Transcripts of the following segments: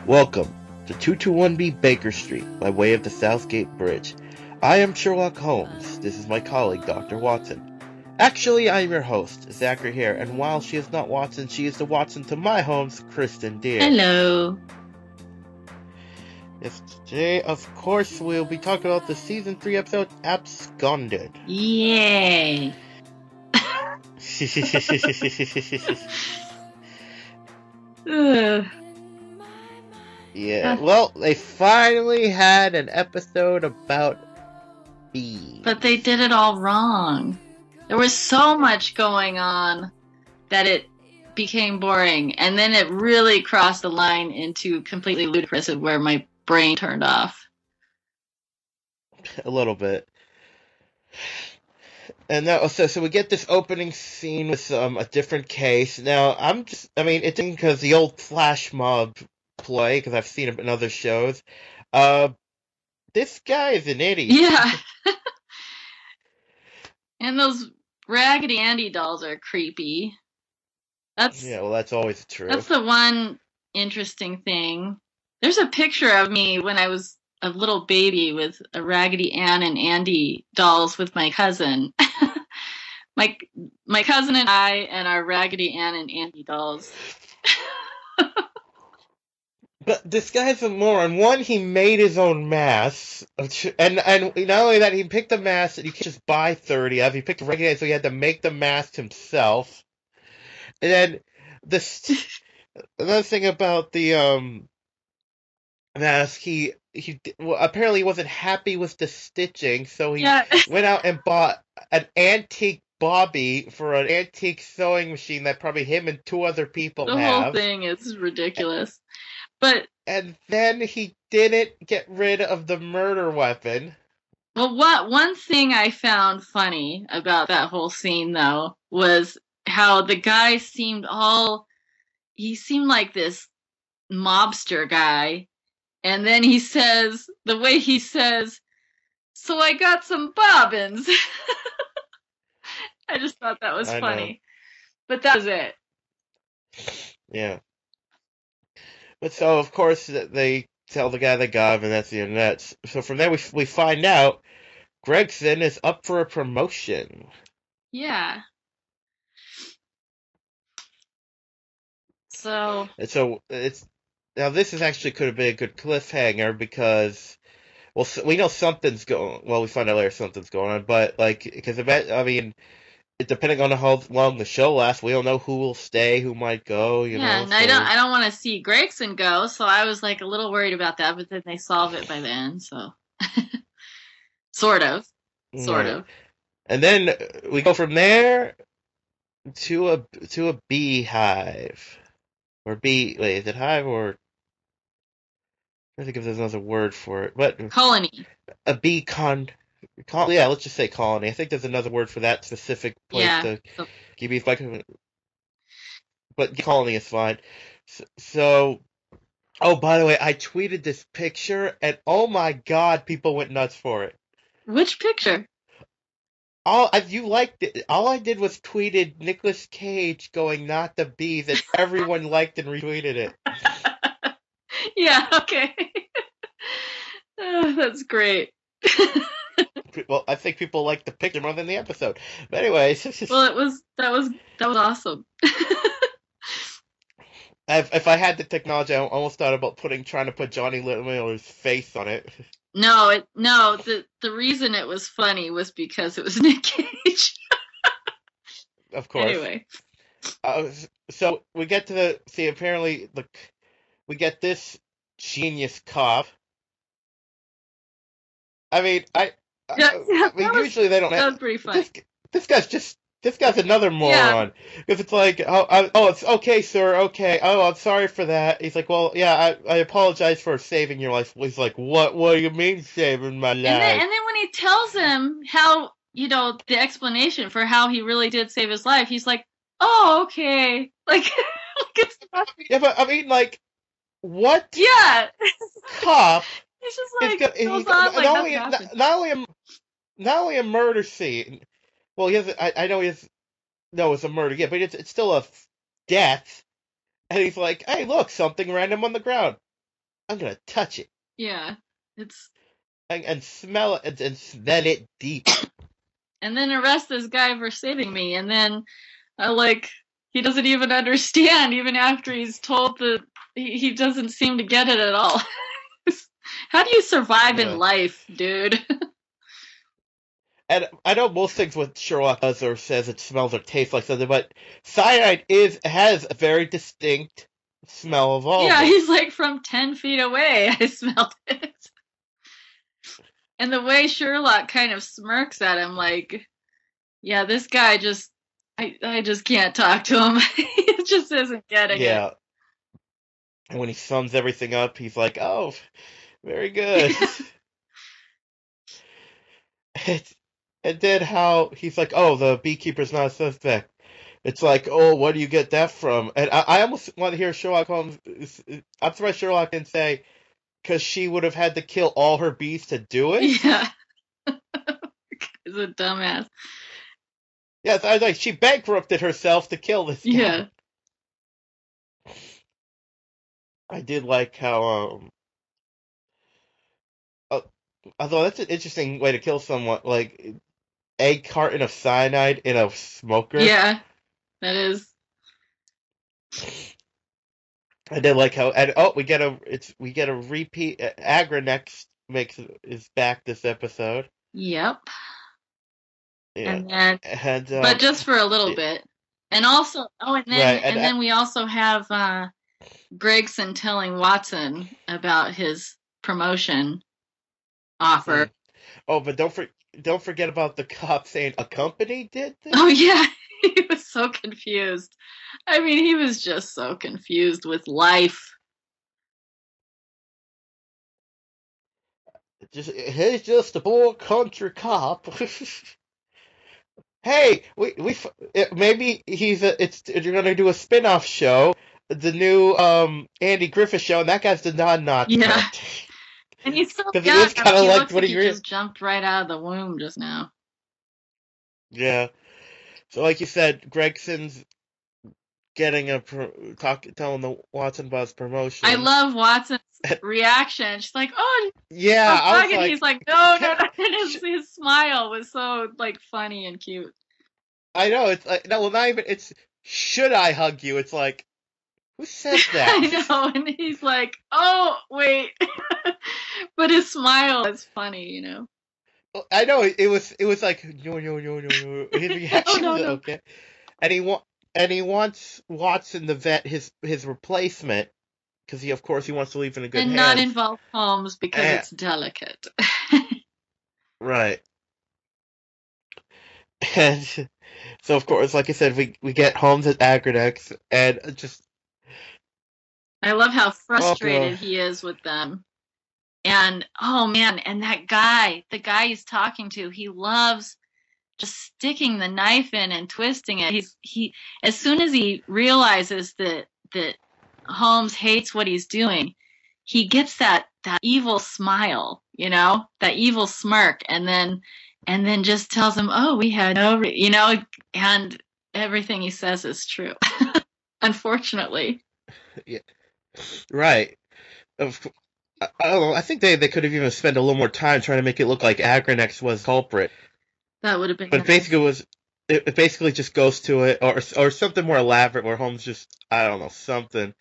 Welcome to 221B Baker Street by way of the Southgate Bridge. I am Sherlock Holmes. This is my colleague, Dr. Watson. Actually, I am your host, Zachary here, and while she is not Watson, she is the Watson to my Holmes, Kristen Deere. Hello. Yes, today, of course, we'll be talking about the Season 3 episode, Absconded. Yay. Yeah, well, they finally had an episode about bees. But they did it all wrong. There was so much going on that it became boring, and then it really crossed the line into completely ludicrous where my brain turned off. A little bit. And now, so we get this opening scene with a different case. Now, it's because the old flash mob play, because I've seen it in other shows. This guy is an idiot. Yeah. And those Raggedy Andy dolls are creepy. Yeah, well, that's always true. That's the one interesting thing. There's a picture of me when I was a little baby with a Raggedy Ann and Andy dolls with my cousin. my cousin and I and our Raggedy Ann and Andy dolls. But this guy's a moron. One, he made his own masks, and not only that, he picked a mask that you can't just buy 30 of. He picked a regular, so he had to make the mask himself. And then another thing about the mask, he apparently wasn't happy with the stitching, so he went out and bought an antique Bobby for an antique sewing machine that probably him and two other people have. The whole thing is ridiculous. And then he didn't get rid of the murder weapon. Well, one thing I found funny about that whole scene, though, was how the guy seemed like this mobster guy. And then the way he says, "So I got some bobbins." I just thought that was funny. But that was it. Yeah. But so, of course, they tell the guy they got him, and that's the end of that. So from there, we find out Gregson is up for a promotion. Yeah. So now this is actually could have been a good cliffhanger because, well, we know something's going. Well, we find out later something's going on, but depending on how long the show lasts, we don't know who will stay, who might go. And I don't want to see Gregson go, so I was like a little worried about that. But then they solve it by the end, so sort of. And then we go from there to a beehive, or bee. Wait, is it hive or? I think if there's another word for it, but colony. A bee yeah, let's just say colony. I think there's another word for that specific place to keep bees. But colony is fine. So, oh, by the way, I tweeted this picture, and oh my god, people went nuts for it. Which picture? You liked it. All I did was tweeted Nicolas Cage going, "Not the bees," and everyone liked and retweeted it. Yeah, okay. That's great. Well, I think people liked the picture more than the episode. But anyways, well, that was awesome. If I had the technology, I almost thought about trying to put Johnny Miller's face on it. No. The reason it was funny was because it was Nick Cage. Of course. Anyway. So we get to apparently we get this genius cop. I mean, usually they don't. That was pretty funny. This guy's another moron. Because it's like, it's okay, sir, okay. Oh, I'm sorry for that. He's like, well, yeah, I apologize for saving your life. He's like, what do you mean saving my life? And then when he tells him how, the explanation for how he really did save his life, he's like, oh, okay. Like it's nothing. Yeah, but I mean, like, what? Yeah. Cop. He's just like, not only a murder scene. Well, he has. I know he has. No, it's a murder. Yeah, but it's still a death. And he's like, "Hey, look, something random on the ground. I'm gonna touch it Yeah, it's and smell it and smell it deep. and then arrest this guy for saving me, and then like he doesn't even understand, even after he's told that he doesn't seem to get it at all. How do you survive in Yeah. life, dude? And I know most things what Sherlock does or says it smells or tastes like something, but cyanide has a very distinct smell of all of Yeah, them. he's like from 10 feet away. I smelled it. And the way Sherlock kind of smirks at him, like, yeah, this guy just, I just can't talk to him. He just isn't getting it. Yeah. And when he sums everything up, he's like, "Oh, very good." It's, and then how he's like, "Oh, the beekeeper's not a suspect." It's like, "Oh, where do you get that from?" And I almost want to hear Sherlock Holmes. I'm surprised Sherlock didn't say because she would have had to kill all her bees to do it. Yeah. He's a dumbass. Yes, I was like, she bankrupted herself to kill this guy. Yeah. I did like how uh, although that's an interesting way to kill someone, like a carton of cyanide in a smoker. Yeah, that is. I did like how, and oh, we get a repeat. Agra next is back this episode. Yep. Yeah, And then, and but just for a little bit. And also, right, and then we also have Gregson telling Watson about his promotion offer. oh, but don't forget about the cop saying a company did this. Oh yeah, he was so confused. I mean, he was just so confused with life. He's just a poor country cop. Hey, maybe you're gonna do a spin-off show, the new Andy Griffith show, and that guy's the non-Nazi. Yeah. And he's so because young. it is kind of He like looks what like he just jumped right out of the womb just now. Yeah. So like you said, Gregson's getting telling the Watson about his promotion. I love Watson's reaction. She's like, "Oh, yeah," I was and like, he's like, "No, no, no." And his smile was so like funny and cute. I know, it's like, no, well, not even, it's, should I hug you? It's like, who says that? I know, and he's like, "Oh, wait," but his smile is funny, you know. I know it was like no no no no no. His reaction no, was no. okay, and he wants Watson to vet his replacement because of course he wants to leave in a good and hands. not involve Holmes because it's delicate. Right. And so of course, like I said, we get Holmes at Agradex, and just I love how frustrated he is with them. And oh man, and that guy, the guy he's talking to, he loves just sticking the knife in and twisting it. He as soon as he realizes that Holmes hates what he's doing, he gets that evil smile, you know, that evil smirk, and then just tells him, "Oh, we had no, you know," and everything he says is true. Unfortunately. yeah, right. I don't know. I think they could have even spent a little more time trying to make it look like Agranex was culprit. That would have been. But basically, it basically just goes to it, or something more elaborate where Holmes just, I don't know, something.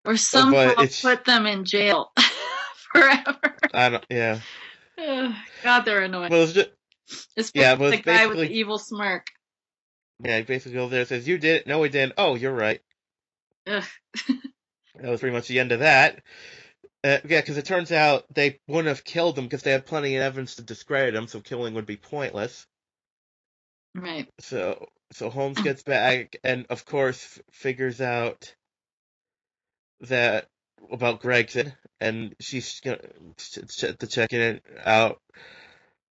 Or somehow put them in jail forever. I don't. Yeah. God, they're annoying. Well, Especially the guy with the evil smirk. Yeah, he basically goes there and says, "You did it. No, we didn't. Oh, you're right." Ugh. That was pretty much the end of that. Yeah, because it turns out they wouldn't have killed him because they had plenty of evidence to discredit him, so killing would be pointless. Right. So Holmes gets back and, of course, figures out that about Gregson, and she's gonna to check it out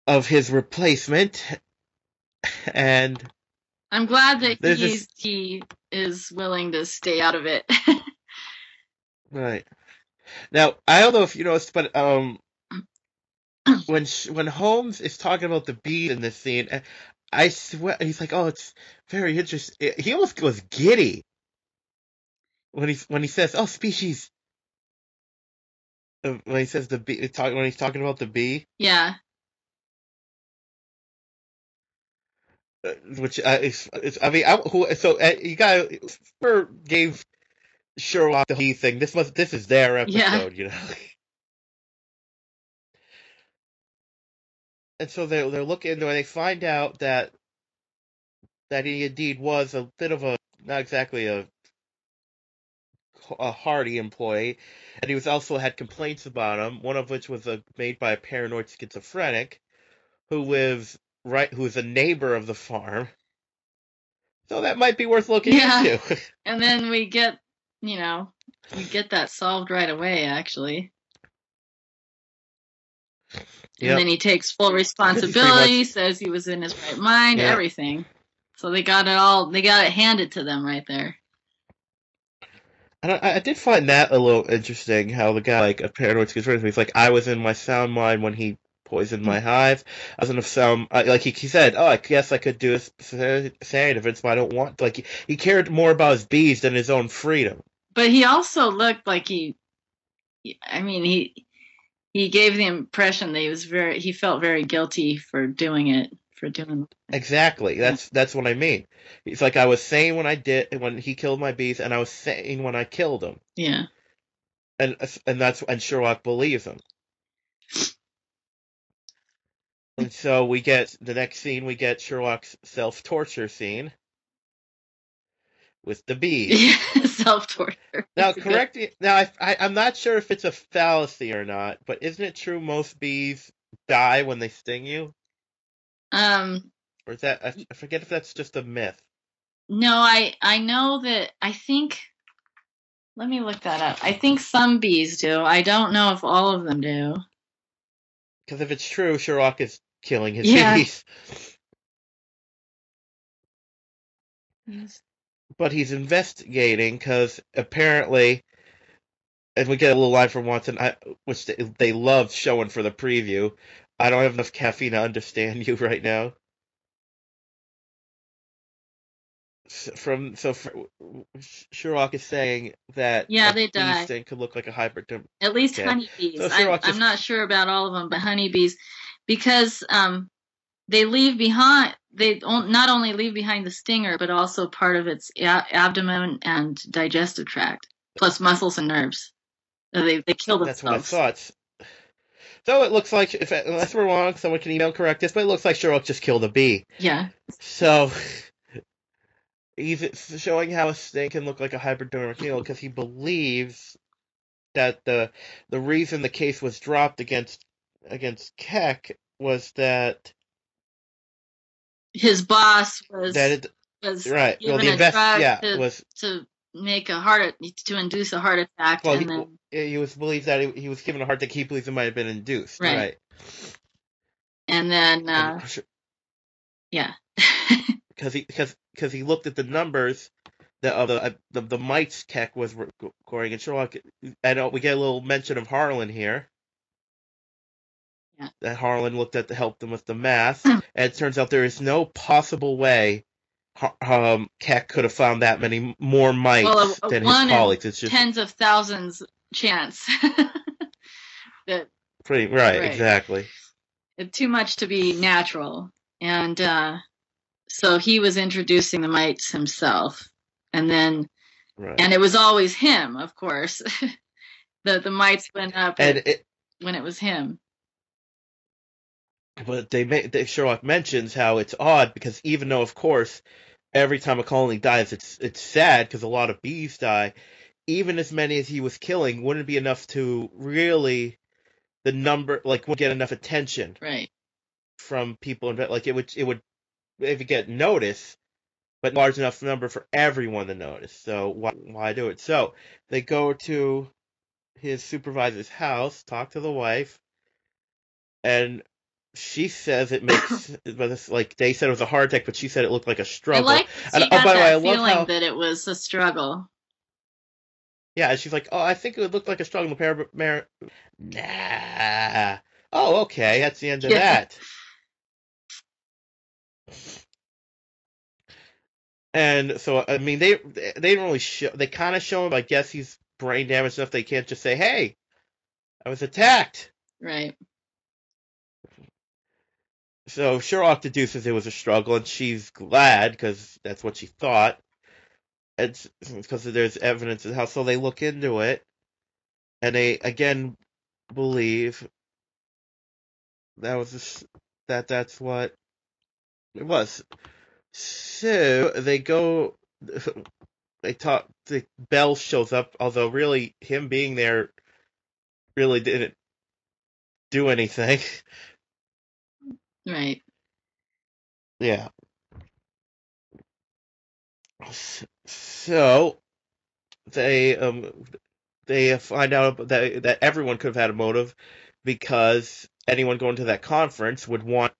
of his replacement. And I'm glad that he is willing to stay out of it. Right. Now, I don't know if you noticed, but when Holmes is talking about the bees in this scene, I swear he's like, "Oh, it's very interesting." He almost goes giddy when he says, "Oh, species." when he says the bee, when he's talking about the bee, Yeah. which is I mean, you got gave Sherlock the bee thing. This is their Yeah. episode, you know. And so they're looking into it, and they find out that he indeed was a bit of a not exactly a hardy employee, and he was also had complaints about him. One of which was made by a paranoid schizophrenic who is a neighbor of the farm. So that might be worth looking Yeah. into. And then we get, we get that solved right away, actually. And then Yep. he takes full Pretty responsibility, much. says he was in his right mind, Yeah. everything. So they got it handed to them right there. And I did find that a little interesting. How the guy, like a paranoid schizophrenic, he's like, I was in my sound mind when he poisoned my hive. I was in a sound, like he said, oh, I guess I could do a sedatives, but I don't want. Like he cared more about his bees than his own freedom. But he also looked like I mean, he gave the impression that he felt very guilty for doing it, for doing it. Exactly. That's what I mean. It's like I was saying when he killed my bees, and I was saying when I killed him. Yeah. And Sherlock believes him. And so we get the next scene. We get Sherlock's self-torture scene with the bees. Yeah, self-torture. Now, correct me. Now, I'm not sure if it's a fallacy or not, but isn't it true most bees die when they sting you? Or is that I forget if that's just a myth? No, I know that I think. Let me look that up. I think some bees do. I don't know if all of them do. Because if it's true, Sherlock is killing his bees. But he's investigating because apparently, and we get a little line from Watson, which they loved showing for the preview. I don't have enough caffeine to understand you right now. Sherlock is saying that they bee die. sting could look like a hypodermic. At least honeybees. So I'm not sure about all of them, but honeybees, because they leave behind. They not only leave behind the stinger, but also part of its abdomen and digestive tract, plus muscles and nerves. They kill themselves. That's what I thought. So it looks like, unless we're wrong, someone can email correct us, but it looks like Sherlock just killed a bee. Yeah. So he's showing how a sting can look like a hypodermic needle because he believes that the reason the case was dropped against Keck was that his boss was right. given Well, the drug was to make to induce a heart attack. Well, he was believed that he was given a heart attack. He believes it might have been induced. Right. And then yeah. Because he looked at the numbers that of the mites Keck was recording, and Sherlock, and we get a little mention of Harlan here. Yeah. That Harlan looked at to help them with the math, and it turns out there is no possible way Keck could have found that many more mites than his colleagues. It's just tens of thousands chance. right, exactly. Too much to be natural, and so he was introducing the mites himself, and then, and it was always him, of course. the mites went up when it was him. But Sherlock mentions how it's odd because even though, of course, every time a colony dies, it's sad because a lot of bees die. Even as many as he was killing wouldn't be enough to really wouldn't get enough attention, right, from people. Like it would if you get notice, but large enough number for everyone to notice. So why do it? So they go to his supervisor's house, talk to the wife, and she says it makes, but it's like they said it was a heart attack, but she said it looked like a struggle. I like that feeling that it was a struggle. Yeah, and she's like, "Oh, I think it would look like a struggle." Nah. Oh, okay. That's the end of that. And so, I mean, they didn't really show. They kind of show him. I guess he's brain damaged enough they can't just say, "Hey, I was attacked. Right. So Sherlock deduces it was a struggle, and she's glad because that's what she thought. It's because there's evidence of how. So they look into it, and they again believe that's what it was. So they go. They talk. The Bell shows up, although really him being there really didn't do anything. Right. Yeah. So they find out that everyone could have had a motive because anyone going to that conference would want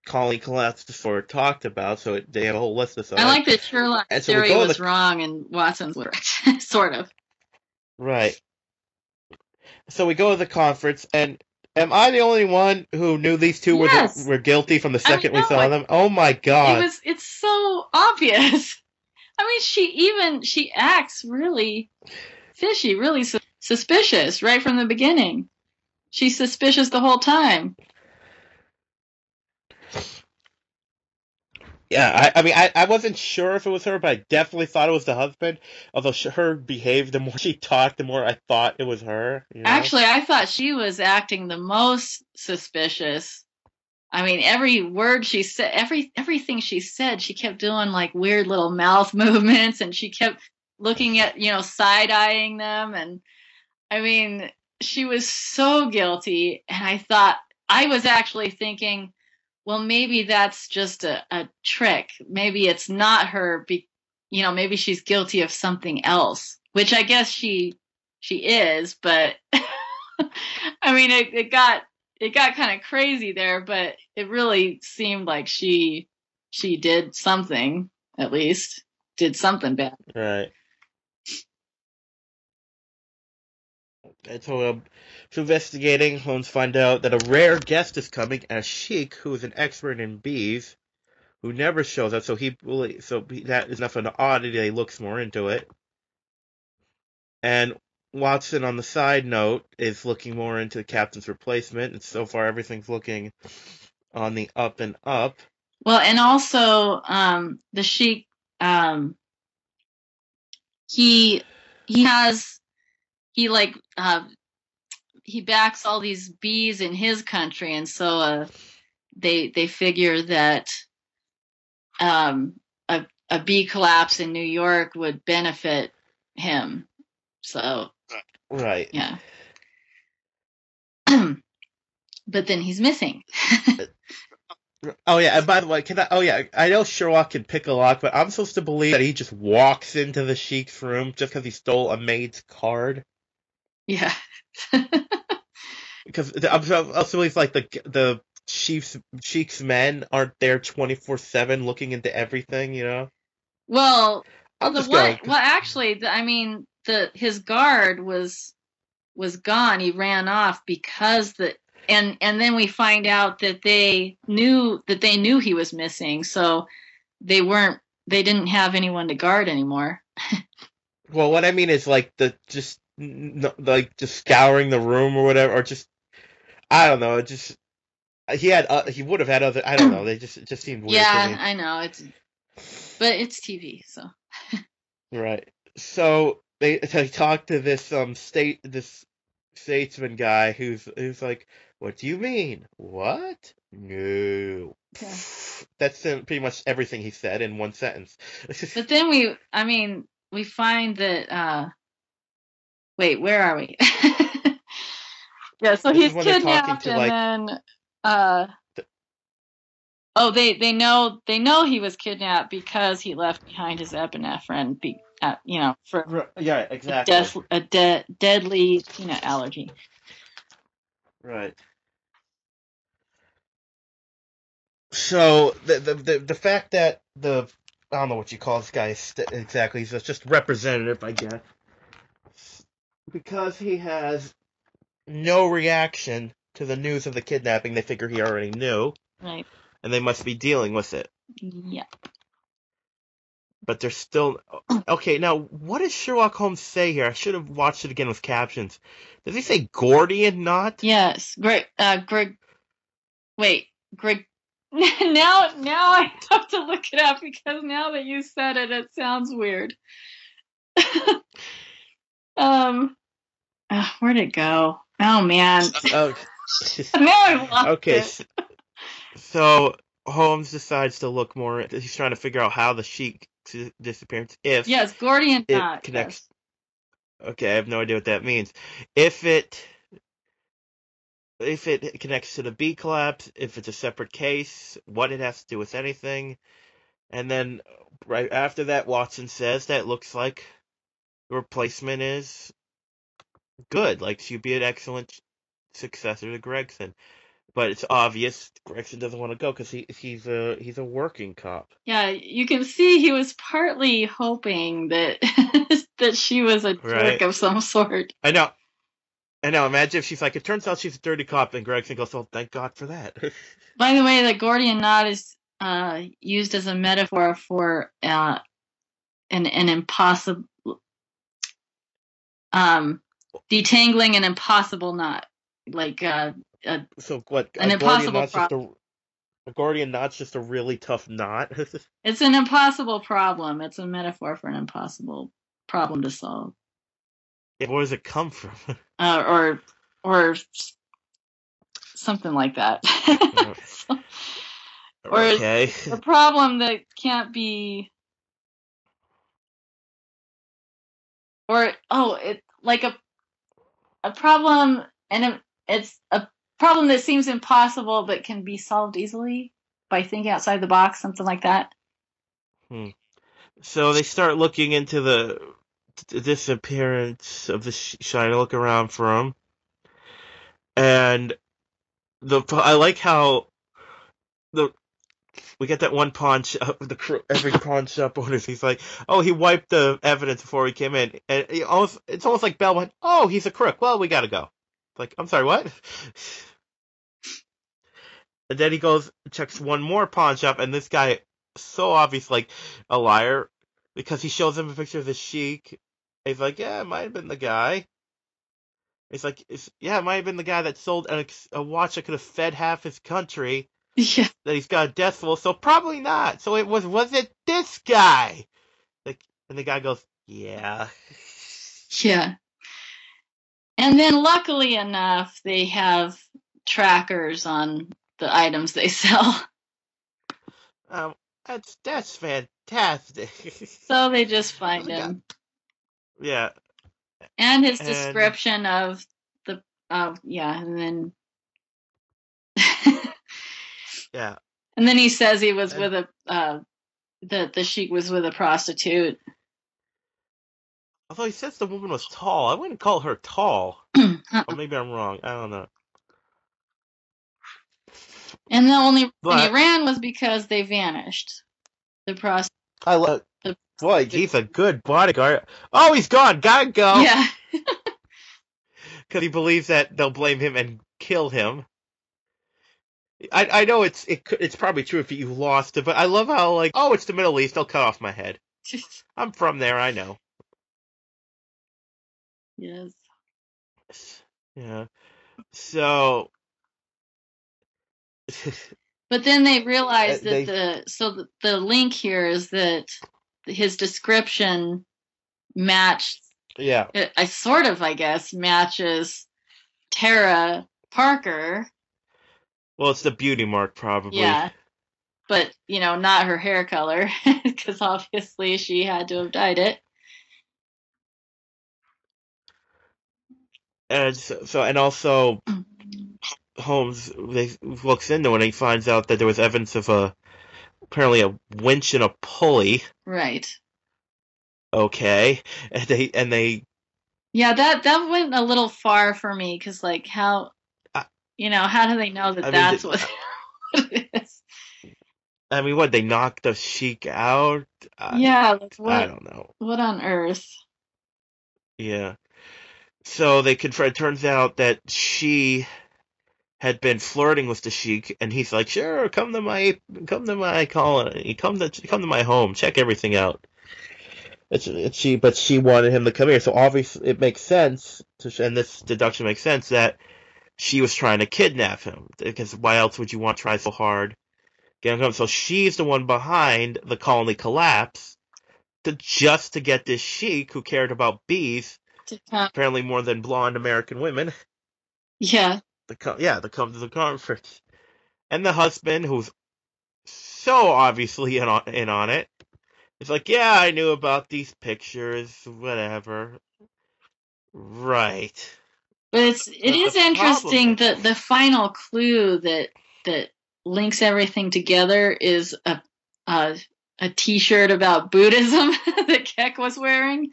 Colony Collapse to talked about. So they have a whole list of stuff. I like that Sherlock's And so we theory go to was wrong and Watson's was right. Sort of. right. So we go to the conference, and am I the only one who knew these two Yes. were guilty from the second we no, saw them? Oh my god! It's so obvious. I mean, she acts really fishy, really suspicious right from the beginning. She's suspicious the whole time. Yeah, I mean, I wasn't sure if it was her, but I definitely thought it was the husband. Although her behaved, the more she talked, the more I thought it was her. You know? Actually, I thought she was acting the most suspicious. I mean, every word she said, everything she said, she kept doing like weird little mouth movements, and she kept looking at, side-eyeing them. And I mean, she was so guilty. And I was actually thinking, well, maybe that's just a trick. Maybe it's not her. Maybe she's guilty of something else, which I guess she is. But I mean, it got kind of crazy there. But it really seemed like she did something, at least did something bad. Right. And so investigating, Holmes find out that a rare guest is coming, a sheik who is an expert in bees, who never shows up. So that is enough of an oddity. He looks more into it. And Watson, on the side note, is looking more into the captain's replacement, and so far everything's looking on the up and up. Well, and also the sheik, he backs all these bees in his country, and so they figure that a bee collapse in New York would benefit him. So right, yeah. But then he's missing. Oh yeah, and by the way, I know Sherlock can pick a lock, but I'm supposed to believe that he just walks into the sheik's room just because he stole a maid's card. Yeah. Because I'm supposed to believe like the sheik's men aren't there 24/7 looking into everything, you know. Well, Going. I mean, his guard was gone. He ran off because and then we find out that they knew he was missing, so they didn't have anyone to guard anymore. Well, what I mean is like just scouring the room or whatever, or just I don't know, just he would have had other, I don't know, it just seemed weird to me. I know but it's TV, so. Right. So they talk to this statesman guy who's like, "What do you mean? What? No." Yeah. That's pretty much everything he said in one sentence. But then we find that wait, where are we? Yeah, so he's kidnapped, and then they know he was kidnapped because he left behind his epinephrine, for yeah, exactly, a deadly peanut allergy. Right. So the fact that I don't know what you call this guy exactly, he's just representative, I guess, because he has no reaction to the news of the kidnapping. They figure he already knew, right? And they must be dealing with it. Yeah. but there's still okay. Now, what does Sherlock Holmes say here? I should have watched it again with captions. Does he say Gordian knot? Yes, Greg. Wait, Greg. Now I have to look it up because now that you said it, it sounds weird. Where'd it go? Oh man. Oh. Now I lost Okay, it. so Holmes decides to look more. He's trying to figure out how the sheik's disappearance, if Yes, Gordian it knot. connects. Yes. Okay, I have no idea what that means. If it connects to the B collapse, if it's a separate case, what it has to do with anything, and then right after that, Watson says that it looks like the replacement is good, like she'd be an excellent successor to Gregson. But it's obvious Gregson doesn't want to go because he's a working cop. Yeah, you can see he was partly hoping that that she was a Right. jerk of some sort. I know. Imagine if she's like, it turns out she's a dirty cop, and Gregson goes, "Oh, thank God for that." By the way, the Gordian knot is used as a metaphor for an impossible detangling an impossible knot, like So what? an impossible problem. A Gordian knot's just a really tough knot. It's an impossible problem. It's a metaphor for an impossible problem to solve. Yeah, where does it come from? Or something like that. Or okay. a problem that can't be, or it's like a problem, and it's a problem that seems impossible but can be solved easily by thinking outside the box, something like that. So they start looking into the disappearance of the trying to look around for him, and I like how we get that one pawn shop. Every pawn shop owner, he's like, "Oh, he wiped the evidence before he came in," and it's almost like Bell went, "Oh, he's a crook. Well, we gotta go." Like, I'm sorry, what? And then he goes, checks one more pawn shop, and this guy, so obvious, like a liar, because he shows him a picture of the sheik. He's like, "Yeah, it might have been the guy." He's like, "Yeah, it might have been the guy that sold a watch that could have fed half his country." Yeah. That he's got a death full, so probably not. So was it this guy? Like, and the guy goes, "Yeah." Yeah. And then luckily enough, they have trackers on the items they sell. That's fantastic. So they just find him. Yeah. And his description of and then yeah. And then he says he was with the sheik was with a prostitute. Although he says the woman was tall, I wouldn't call her tall. Or maybe I'm wrong. I don't know. And the only reason he ran was because they vanished. The prostitute. I love. Boy, he's a good bodyguard. Oh, he's gone. Gotta go. Yeah. Because he believes that they'll blame him and kill him. I know it's probably true if you lost it, but I love how, like, oh, it's the Middle East, they'll cut off my head. I'm from there, I know. Yes. Yeah. So. But then they realize that the link here is that his description matched. Yeah. I guess, matches Tara Parker. Well, it's the beauty mark, probably. Yeah. But, not her hair color, because obviously she had to have dyed it. And and also, Holmes looks into it and he finds out that there was evidence of apparently a winch and a pulley. Right. Okay. And they. Yeah, that went a little far for me, because, like, how do they know that that's what it is? I mean, what, they knocked the sheik out? Yeah, I don't know. What on earth? Yeah. So they confront. It turns out that she had been flirting with the sheik, and he's like, "Sure, come to my colony, come to my home, check everything out." But she wanted him to come here, so obviously it makes sense, and this deduction makes sense that she was trying to kidnap him, because why else would you want to try so hard get him? So she's the one behind the colony collapse, just to get this sheik who cared about bees, apparently more than blonde American women. Yeah. To come to the conference, and the husband, who's so obviously in on it, is like, yeah, I knew about these pictures, whatever. Right. But it But the is problem interesting is, that the final clue that links everything together is a a T-shirt about Buddhism that Keck was wearing.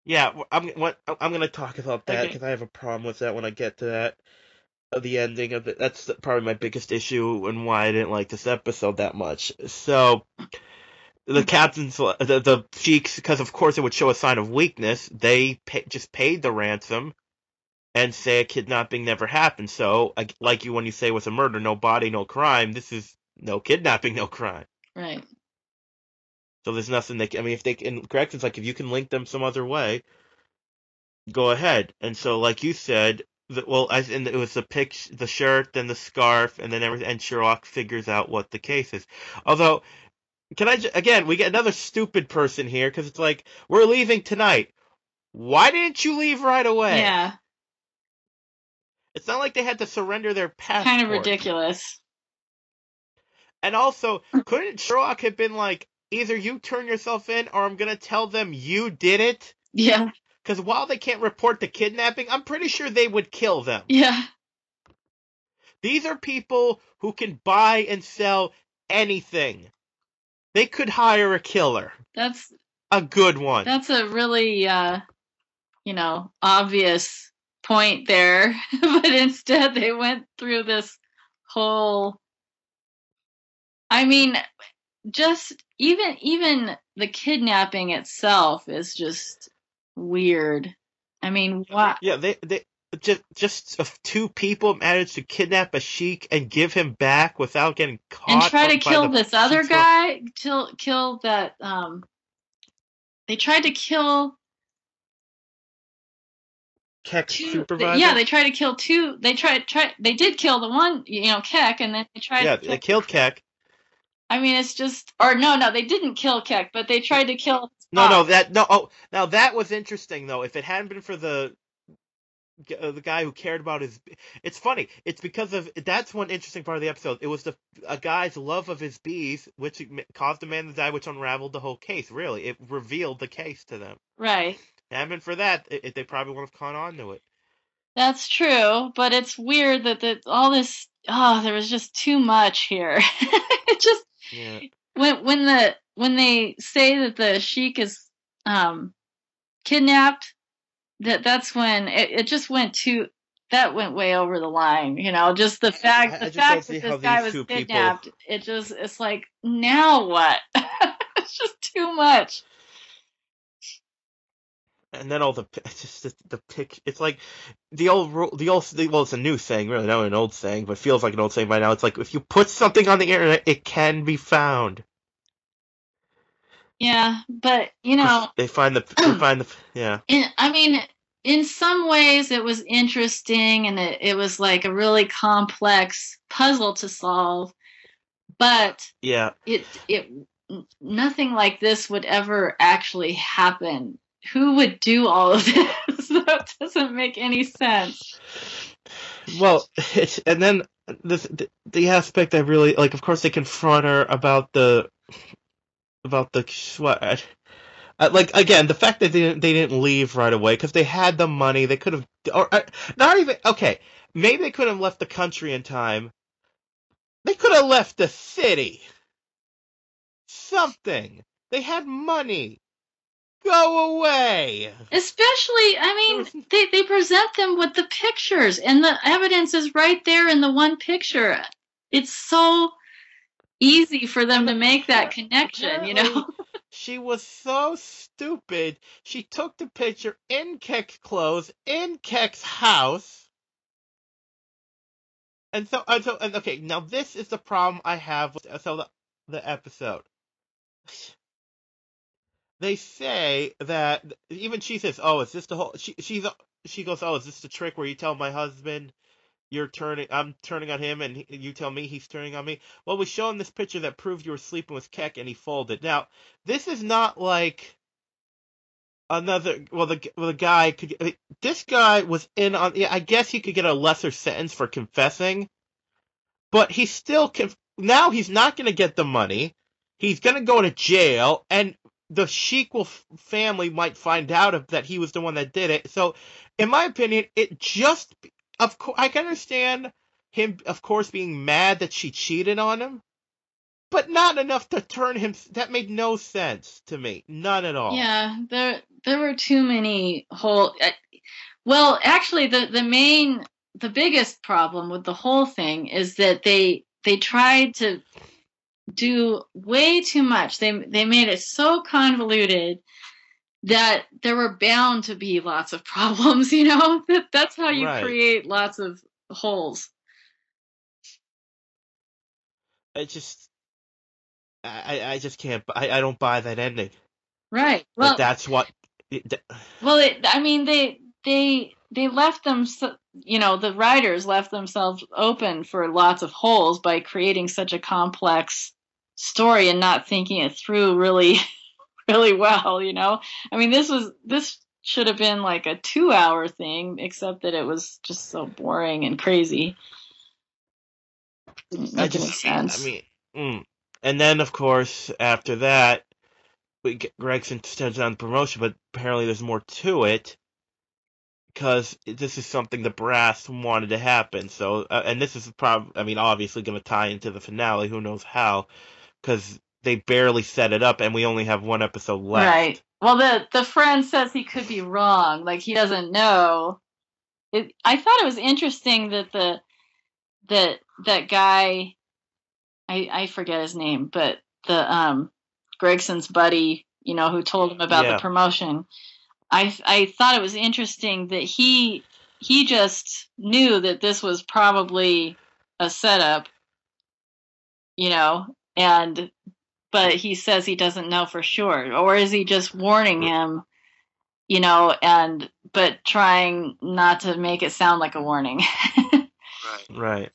yeah, I'm gonna talk about that Okay. because I have a problem with that when I get to that. The ending of it. That's probably my biggest issue and why I didn't like this episode that much. So the captains, the sheiks, because of course it would show a sign of weakness. They just paid the ransom and say a kidnapping never happened. So, like you when you say with a murder, no body, no crime. This is no kidnapping, no crime. Right. So there's nothing they can. I mean, if they can correct, it's like if you can link them some other way, go ahead. And so, like you said, and it was the shirt, then the scarf, and then everything. And Sherlock figures out what the case is. Although, again, we get another stupid person here because it's like we're leaving tonight. Why didn't you leave right away? Yeah. It's not like they had to surrender their passport. Kind of ridiculous. And also, couldn't Sherlock have been like, either you turn yourself in or I'm gonna tell them you did it? Yeah. Because while they can't report the kidnapping, I'm pretty sure they would kill them. Yeah. These are people who can buy and sell anything. They could hire a killer. That's a good one. That's a really obvious point there. But instead they went through this whole, I mean, just even the kidnapping itself is just weird. I mean, what? Yeah, they just two people managed to kidnap a sheik and give him back without getting caught. And try to kill this other guy. Kill that. They tried to kill Keck's supervisor. Yeah, they tried to kill two. They did kill the one, Keck, and then they tried. Yeah, they killed Keck. I mean, it's just, or no, they didn't kill Keck, but they tried to kill. Now that was interesting though. If it hadn't been for the guy who cared about his, it's funny. It's because of that's one interesting part of the episode. It was a guy's love of his bees, which caused the man to die, which unraveled the whole case. Really, it revealed the case to them. Right. And been for that, they probably would have caught on to it. That's true, but it's weird that all this. Oh, there was just too much here. It just. Yeah. When they say that the sheik is kidnapped, that's when it just went that went way over the line. Just the fact that this guy was kidnapped, it's like, now what? It's just too much. And then the pic. It's like well, it's a new saying, really, not an old saying, but feels like an old saying by now. It's like if you put something on the internet, it can be found. Yeah, but they find the yeah. I mean, in some ways it was interesting, and it was like a really complex puzzle to solve, but yeah, it nothing like this would ever actually happen. Who would do all of this? That doesn't make any sense. Well, and then the aspect I really like. Of course, they confront her about the sweat. Like, again, the fact that they didn't leave right away because they had the money. They could have, or not even. Okay, maybe they could have left the country in time. They could have left the city. Something. They had money. Go away. Especially, I mean, they present them with the pictures, and the evidence is right there in the one picture. It's so easy for them to make that connection, She was so stupid. She took the picture in Keck's clothes, in Keck's house. And okay, now this is the problem I have with the episode. they say that even she says, "Oh, is this the whole?" She goes, "Oh, is this the trick where you tell my husband I'm turning on him, and you tell me he's turning on me?" Well, we show him this picture that proved you were sleeping with Keck, and he folded. Now, this is not like another. Well, the guy could. This guy was in on. Yeah, I guess he could get a lesser sentence for confessing, but he still can. Now he's not going to get the money. He's going to go to jail, and the Sheik family might find out that he was the one that did it. So, in my opinion, it just. Of course, I can understand him, of course, being mad that she cheated on him, but not enough to turn him. That made no sense to me, none at all. Yeah, there were too many whole. Well, actually, the biggest problem with the whole thing is that they tried to do way too much. They made it so convoluted that there were bound to be lots of problems. That's how you Right. create lots of holes. It just. I just can't. I don't buy that ending. Right. That Well, that's what. I mean, they left them, the writers left themselves open for lots of holes by creating such a complex story and not thinking it through really, really well. I mean, this should have been like a 2-hour thing, except that it was just so boring and crazy. Didn't I make any just. I sense. mean. And then, of course, after that, Gregson turns down the promotion, but apparently there's more to it because this is something the brass wanted to happen. So, and this is probably, I mean, obviously going to tie into the finale. Who knows how? Because they barely set it up, and we only have one episode Right. left. Well, the friend says he could be wrong, like he doesn't know. I thought it was interesting that that guy, I forget his name, but the Gregson's buddy, who told him about the Yeah, promotion. I thought it was interesting that he just knew that this was probably a setup, and but he says he doesn't know for sure, or is he just warning him, and but trying not to make it sound like a warning. right.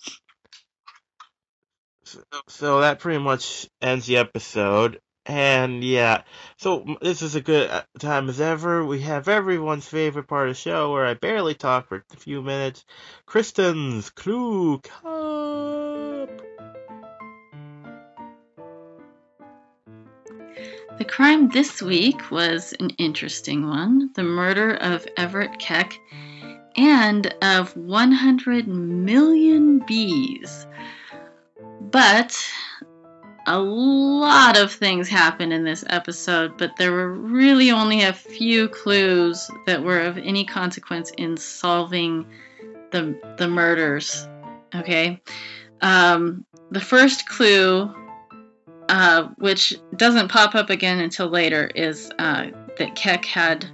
So that pretty much ends the episode. And yeah, so this is a good time as ever. We have everyone's favorite part of the show where I barely talk for a few minutes. Kristen's Clue Cup. The crime this week was an interesting one: the murder of Everett Keck and of 100 million bees. But a lot of things happened in this episode, but there were really only a few clues that were of any consequence in solving the murders. Okay? The first clue, which doesn't pop up again until later, is that Keck had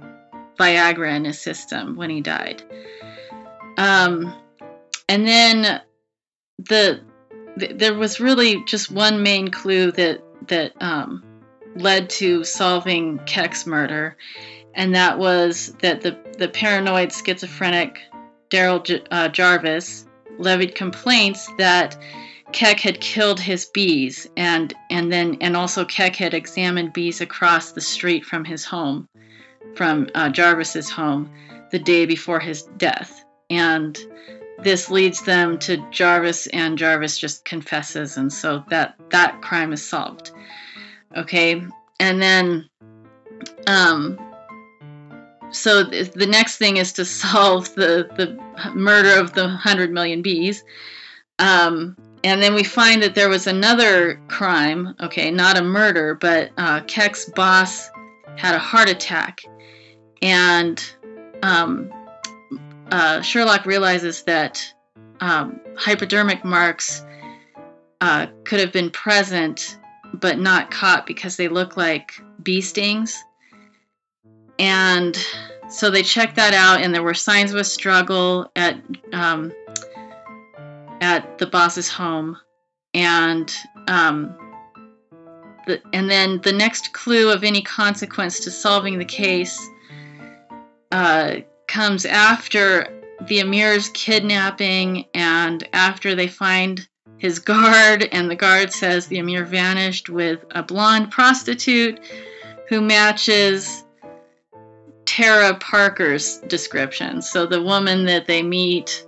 Viagra in his system when he died. And then there was really just one main clue that led to solving Keck's murder, and that was that the paranoid schizophrenic Daryl Jarvis levied complaints that Keck had killed his bees, and also Keck had examined bees across the street from his home, from Jarvis's home, the day before his death. And this leads them to Jarvis, and Jarvis just confesses, and so that crime is solved. Okay, and then so the next thing is to solve the murder of the 100 million bees. And then we find that there was another crime, okay, not a murder, but Keck's boss had a heart attack, and Sherlock realizes that hypodermic marks could have been present but not caught because they look like bee stings. And so they checked that out, and there were signs of a struggle at the boss's home, and and then the next clue of any consequence to solving the case comes after the Amir's kidnapping and after they find his guard, and the guard says the Amir vanished with a blonde prostitute who matches Tara Parker's description. So the woman that they meet,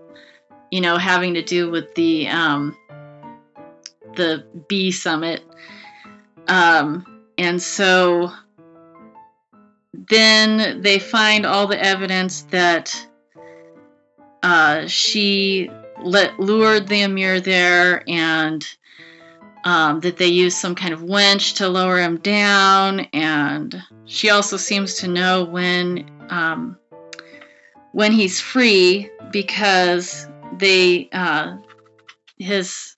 having to do with the bee summit. And so then they find all the evidence that she lured the Amir there, and that they used some kind of winch to lower him down, and she also seems to know when he's free because his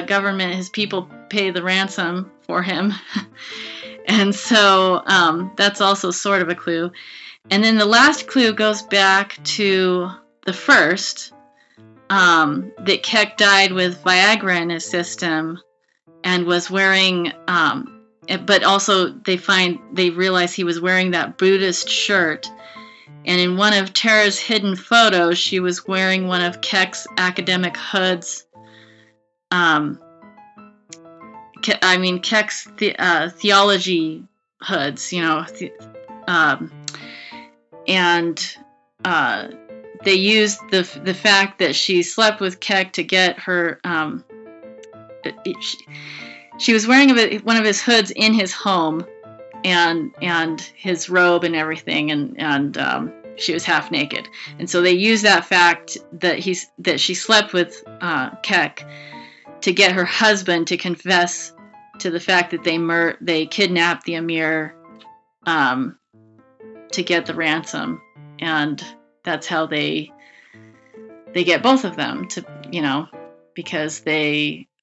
government, his people pay the ransom for him. And so that's also sort of a clue. And then the last clue goes back to the first, that Keck died with Viagra in his system and was wearing, but also they realize he was wearing that Buddhist shirt. And in one of Tara's hidden photos, she was wearing one of Keck's academic hoods. Keck's theology hoods, and they used the fact that she slept with Keck to get her. She was wearing one of his hoods in his home, and his robe and everything, and she was half naked, and so they used that fact that she slept with Keck to get her husband to confess to the fact that they kidnapped the Amir to get the ransom, and that's how they get both of them to, because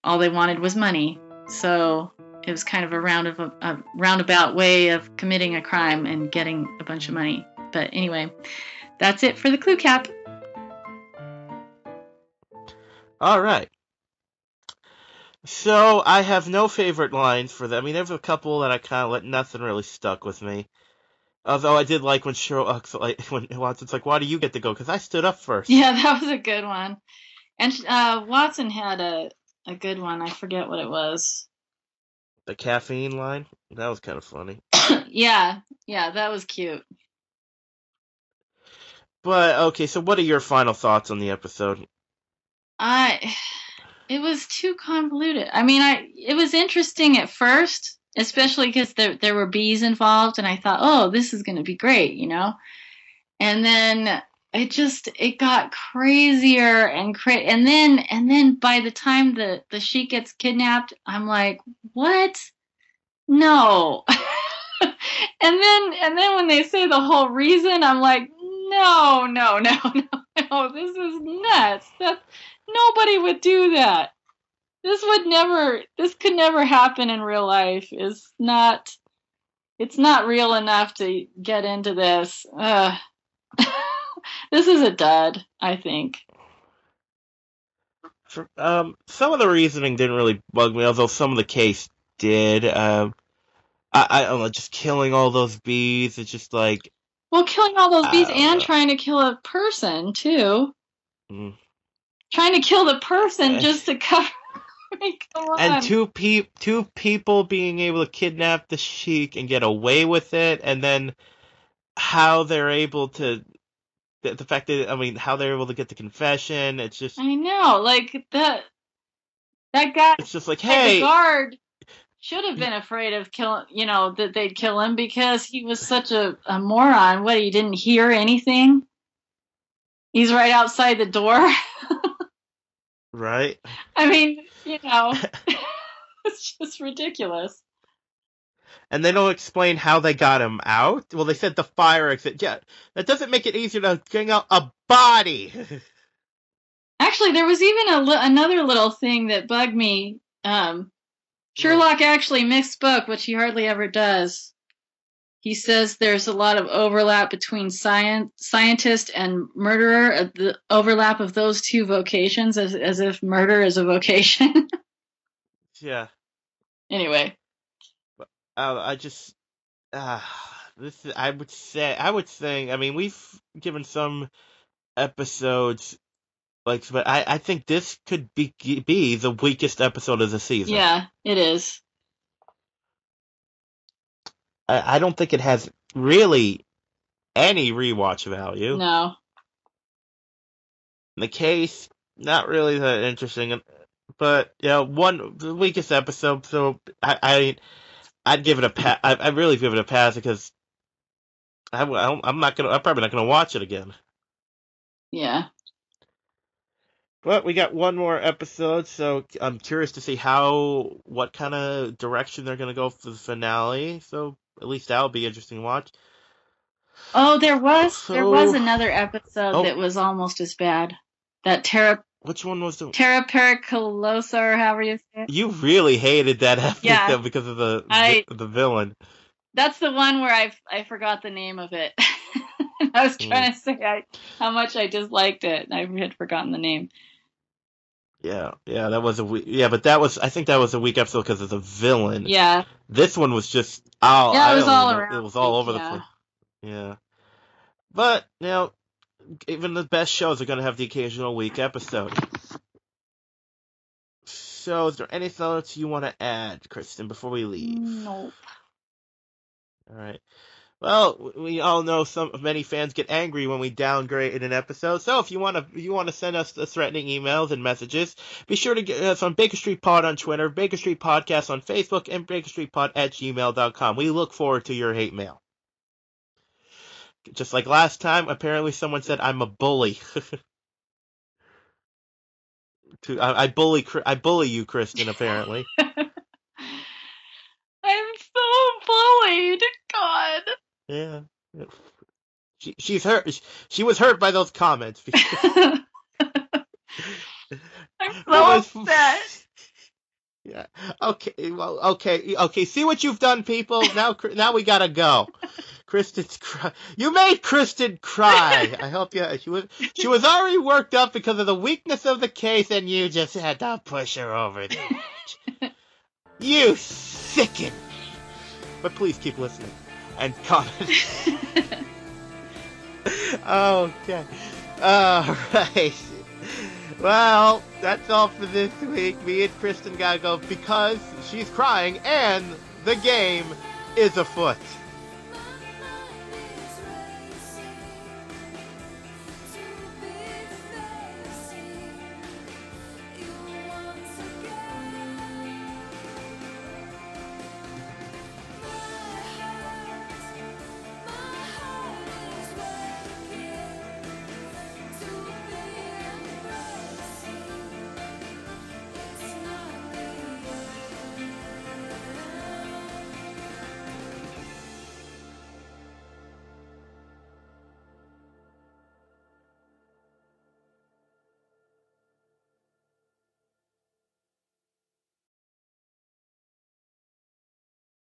all they wanted was money. So it was kind of a roundabout way of committing a crime and getting a bunch of money. But anyway, that's it for the clue cap. All right. So I have no favorite lines for them. There's a couple that I kind of nothing really stuck with me. Although I did like when when Watson's like, "Why do you get to go? Because I stood up first." Yeah, that was a good one. And Watson had a good one. I forget what it was. The caffeine line? That was kind of funny. Yeah, that was cute. But, okay, so what are your final thoughts on the episode? It was too convoluted. It was interesting at first, especially because there were bees involved, and I thought, oh, this is going to be great, And then it got crazier and then by the time the sheik gets kidnapped, I'm like, what? No. and then when they say the whole reason, I'm like, no, this is nuts. Nobody would do that. This could never happen in real life. It's not real enough to get into this. This is a dud, I think. Some of the reasoning didn't really bug me, although some of the case did. I don't know, just killing all those bees, it's just like... Well, killing all those bees and trying to kill a person, too. Mm. Trying to kill the person just to cover... Come on. And two people being able to kidnap the sheik and get away with it, and then how they're able to... The fact that, how they're able to get the confession, it's just... I know, that guy... It's just like, hey... The guard should have been afraid of that they'd kill him because he was such a moron. What, he didn't hear anything? He's right outside the door. Right. It's just ridiculous. And they don't explain how they got him out. Well, they said the fire exit. Yeah, that doesn't make it easier to bring out a body. Actually, there was even another little thing that bugged me. Sherlock actually misspoke, which he hardly ever does. He says there's a lot of overlap between scientist and murderer, the overlap of those two vocations, as if murder is a vocation. Yeah. Anyway. I just I would say I mean we've given some episodes like, but I think this could be the weakest episode of the season. Yeah, it is. I don't think it has really any rewatch value. No. The case, not really that interesting, but the weakest episode. So I'd give it a pass. I really give it a pass because I'm probably not gonna watch it again. Yeah. But we got one more episode, so I'm curious to see what kind of direction they're gonna go for the finale. So at least that'll be interesting to watch. Oh, there was another episode that was almost as bad. That Which one was the Terra Periculosa, or however you say it? You really hated that episode because of the villain. That's the one where I forgot the name of it. I was trying to say how much I disliked it, and I had forgotten the name. Yeah, that was I think that was a weak episode because of the villain. Yeah. This one was just it was all around. It was all over the place. Yeah. But, even the best shows are going to have the occasional weak episode. So, is there anything else you want to add, Kristen, before we leave? Nope. All right. Well, we all know many fans get angry when we downgrade an episode. So if you want to send us the threatening emails and messages, be sure to get us on Baker Street Pod on Twitter, Baker Street Podcast on Facebook, and BakerStreetPod@gmail.com. We look forward to your hate mail. Just like last time, apparently someone said I'm a bully. I bully you, Kristen. Apparently. I'm so bullied. God. Yeah. She's hurt. She was hurt by those comments. I'm so upset. Yeah. Okay. Well. Okay. See what you've done, people. Now we gotta go. You made Kristen cry. I hope she was already worked up because of the weakness of the case, and you just had to push her over the edge. You sicken. But please keep listening and comment. Okay. All right. Well, that's all for this week. Me and Kristen gotta go because she's crying and the game is afoot.